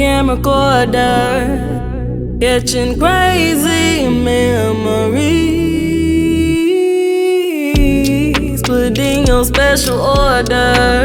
camera recorder, catching crazy memories. Put in your special order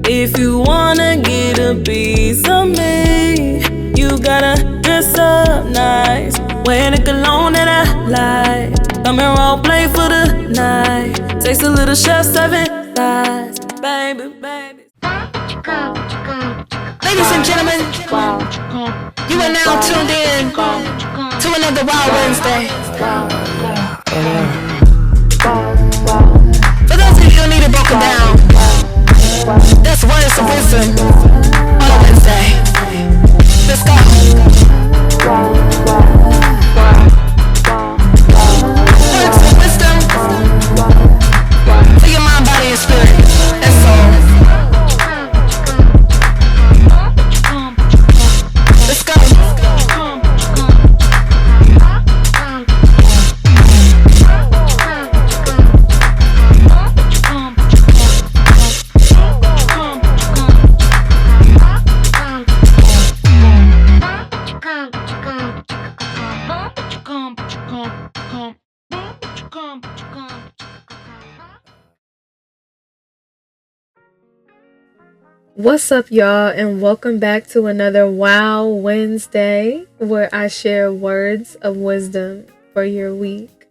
if you wanna get a piece of me. You gotta dress up nice, wear the cologne that I like. Come and role play for the night. Taste a little chef serving size, baby, baby. Ladies and gentlemen, you are now tuned in to another W.O.W Wednesday. For those of you who need it broken down, that's words of wisdom on a Wednesday. Let's go. Words of wisdom for your mind, body, and spirit. That's all. Let's go. What's up, y'all, and welcome back to another W.O.W Wednesday, where I share words of wisdom for your week.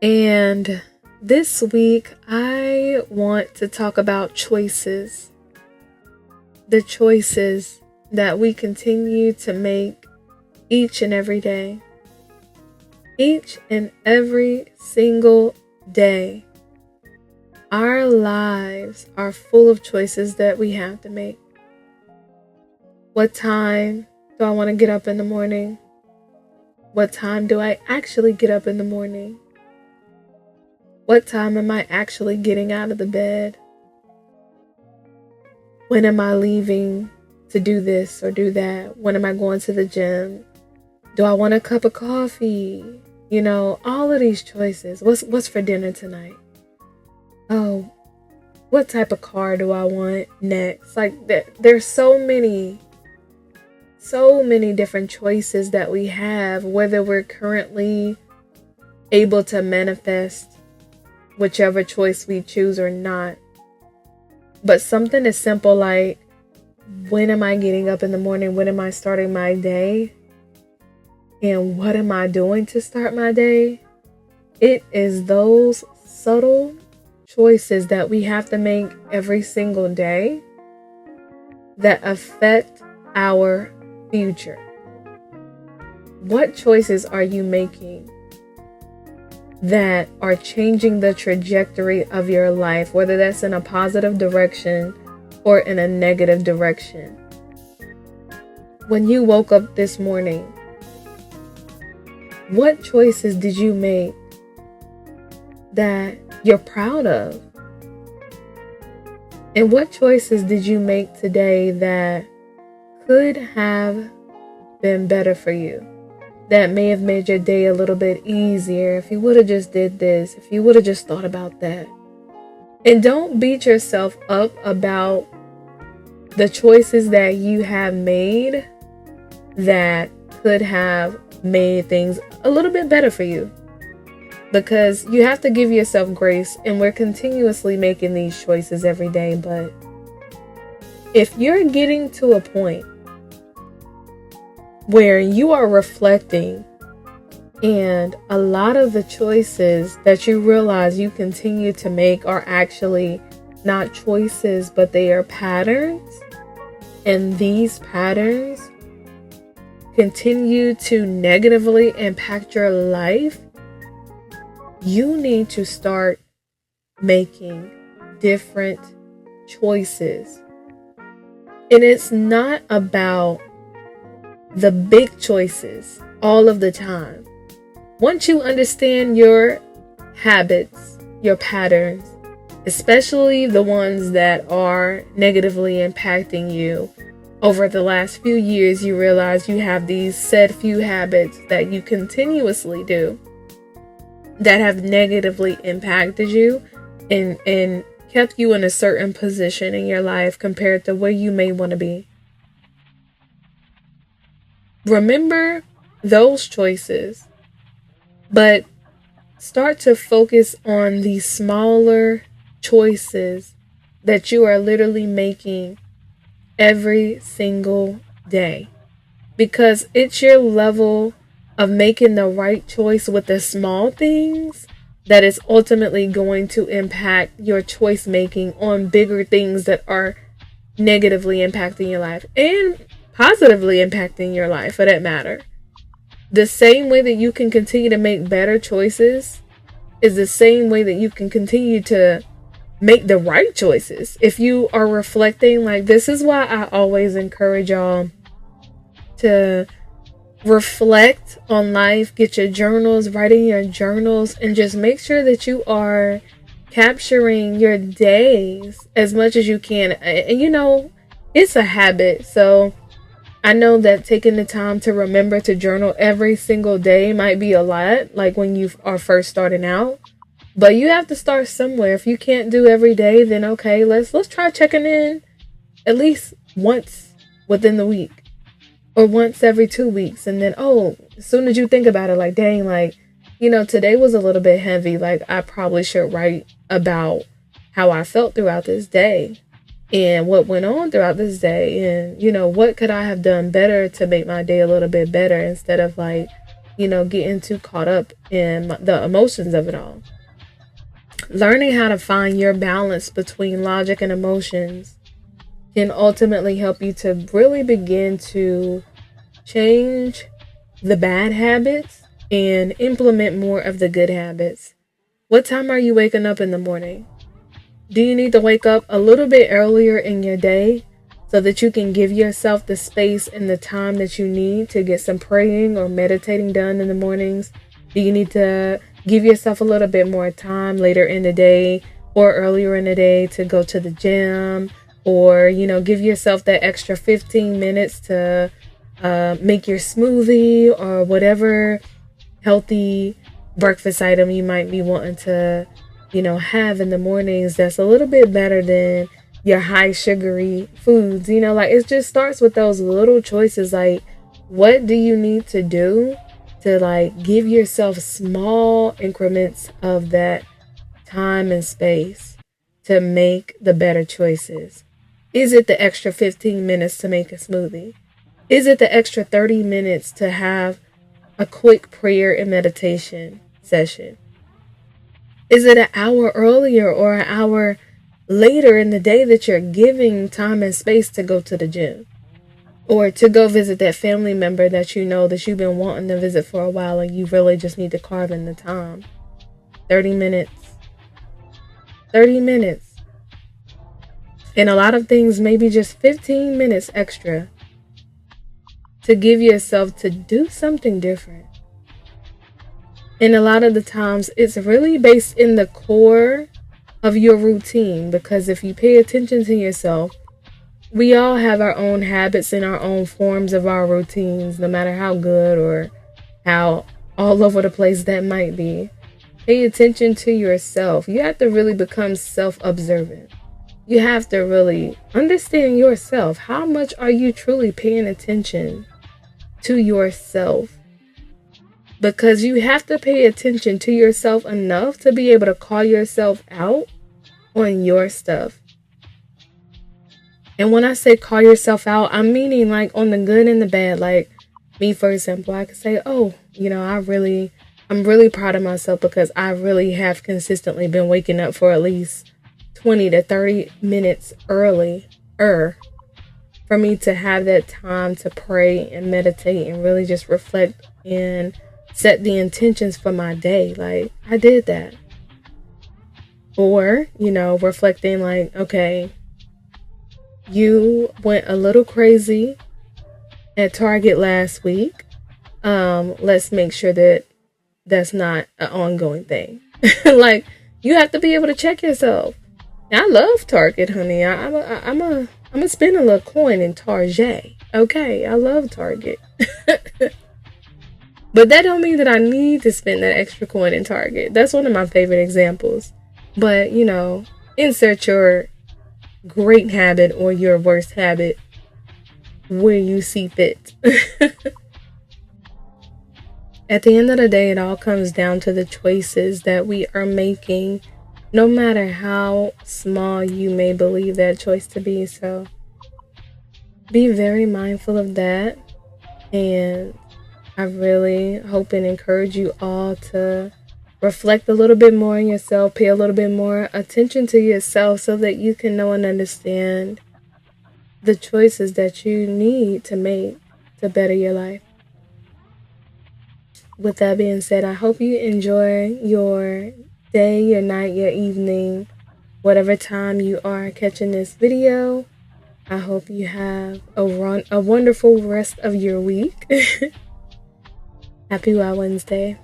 And this week, I want to talk about choices. The choices that we continue to make each and every day. Each and every single day. Our lives are full of choices that we have to make. What time do I want to get up in the morning? What time do I actually get up in the morning? What time am I actually getting out of the bed? When am I leaving to do this or do that? When am I going to the gym? Do I want a cup of coffee? You know, all of these choices. What's for dinner tonight? Oh, what type of car do I want next? Like, there's so many different choices that we have, whether we're currently able to manifest whichever choice we choose or not. But something as simple like, when am I getting up in the morning? When am I starting my day? And what am I doing to start my day? It is those subtle choices that we have to make every single day that affect our future. What choices are you making that are changing the trajectory of your life, whether that's in a positive direction or in a negative direction? When you woke up this morning, what choices did you make that you're proud of? And what choices did you make today that could have been better for you? That may have made your day a little bit easier if you would have just did this, if you would have just thought about that. And don't beat yourself up about the choices that you have made that could have made things a little bit better for you. Because you have to give yourself grace, and we're continuously making these choices every day. But if you're getting to a point where you are reflecting and a lot of the choices that you realize you continue to make are actually not choices, but they are patterns, and these patterns continue to negatively impact your life, you need to start making different choices. And it's not about the big choices all of the time. Once you understand your habits, your patterns, especially the ones that are negatively impacting you, over the last few years, you realize you have these said few habits that you continuously do that have negatively impacted you and kept you in a certain position in your life compared to where you may want to be. remember those choices, but start to focus on the smaller choices that you are literally making every single day, because it's your level of making the right choice with the small things that is ultimately going to impact your choice making on bigger things that are negatively impacting your life and positively impacting your life, for that matter. The same way that you can continue to make better choices is the same way that you can continue to make the right choices. If you are reflecting, like, this is why I always encourage y'all to reflect on life, get your journals, write in your journals, and just make sure that you are capturing your days as much as you can. And you know, it's a habit. So I know that taking the time to remember to journal every single day might be a lot, like when you are first starting out. But you have to start somewhere. If you can't do every day, then okay, let's try checking in at least once within the week, or once every 2 weeks. And then, as soon as you think about it, like, dang, like, you know, today was a little bit heavy. Like, I probably should write about how I felt throughout this day and what went on throughout this day. And, you know, what could I have done better to make my day a little bit better, instead of, like, you know, getting too caught up in the emotions of it all. Learning how to find your balance between logic and emotions can ultimately help you to really begin to change the bad habits and implement more of the good habits. What time are you waking up in the morning? Do you need to wake up a little bit earlier in your day so that you can give yourself the space and the time that you need to get some praying or meditating done in the mornings? Do you need to give yourself a little bit more time later in the day or earlier in the day to go to the gym, or, you know, give yourself that extra 15 minutes to make your smoothie or whatever healthy breakfast item you might be wanting to, you know, have in the mornings that's a little bit better than your high sugary foods? You know, like, it just starts with those little choices. Like, what do you need to do to, like, give yourself small increments of that time and space to make the better choices? Is it the extra 15 minutes to make a smoothie? Is it the extra 30 minutes to have a quick prayer and meditation session? Is it an hour earlier or an hour later in the day that you're giving time and space to go to the gym, or to go visit that family member that you know that you've been wanting to visit for a while and you really just need to carve in the time? 30 minutes. 30 minutes. And a lot of things, maybe just 15 minutes extra to give yourself to do something different. And a lot of the times it's really based in the core of your routine, because if you pay attention to yourself, we all have our own habits and our own forms of our routines, no matter how good or how all over the place that might be. Pay attention to yourself. You have to really become self-observant. You have to really understand yourself. How much are you truly paying attention to yourself? Because you have to pay attention to yourself enough to be able to call yourself out on your stuff. And when I say call yourself out, I'm meaning like on the good and the bad. Like me, for example, I could say, oh, you know, I'm really proud of myself because I really have consistently been waking up for at least 20 to 30 minutes earlier for me to have that time to pray and meditate and really just reflect and set the intentions for my day. Like, I did that. Or, you know, reflecting like, okay, you went a little crazy at Target last week. Let's make sure that that's not an ongoing thing. Like, you have to be able to check yourself. Now, I love Target, honey. I'm a spend a little coin in Target. Okay, I love Target. But that don't mean that I need to spend that extra coin in Target. That's one of my favorite examples. But, you know, insert your great habit or your worst habit where you see fit. At the end of the day, it all comes down to the choices that we are making, no matter how small you may believe that choice to be. So be very mindful of that. And I really hope and encourage you all to reflect a little bit more on yourself, pay a little bit more attention to yourself so that you can know and understand the choices that you need to make to better your life. With that being said, I hope you enjoy your day, your night, your evening, whatever time you are catching this video. I hope you have a wonderful rest of your week. Happy W.O.W Wednesday.